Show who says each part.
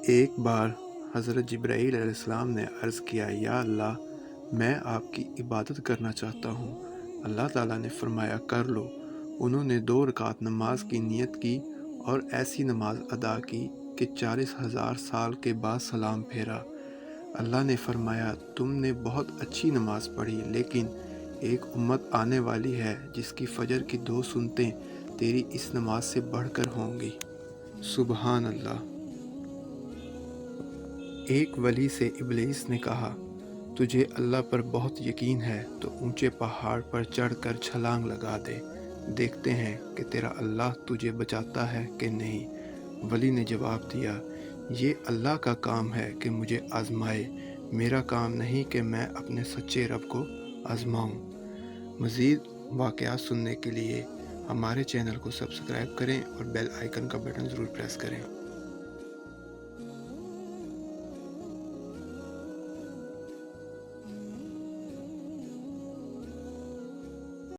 Speaker 1: ایک بار حضرت جبرائیل علیہ السلام نے عرض کیا، یا اللہ، میں آپ کی عبادت کرنا چاہتا ہوں۔ اللہ تعالیٰ نے فرمایا، کر لو۔ انہوں نے 2 رکعت نماز کی نیت کی اور ایسی نماز ادا کی کہ 40,000 سال کے بعد سلام پھیرا۔ اللہ نے فرمایا، تم نے بہت اچھی نماز پڑھی، لیکن ایک امت آنے والی ہے جس کی فجر کی 2 سنتیں تیری اس نماز سے بڑھ کر ہوں گی۔ سبحان اللہ۔ ایک ولی سے ابلیس نے کہا، تجھے اللہ پر بہت یقین ہے تو اونچے پہاڑ پر چڑھ کر چھلانگ لگا دے، دیکھتے ہیں کہ تیرا اللہ تجھے بچاتا ہے کہ نہیں۔ ولی نے جواب دیا، یہ اللہ کا کام ہے کہ مجھے آزمائے، میرا کام نہیں کہ میں اپنے سچے رب کو آزماؤں۔ مزید واقعات سننے کے لیے ہمارے چینل کو سبسکرائب کریں اور بیل آئیکن کا بٹن ضرور پریس کریں۔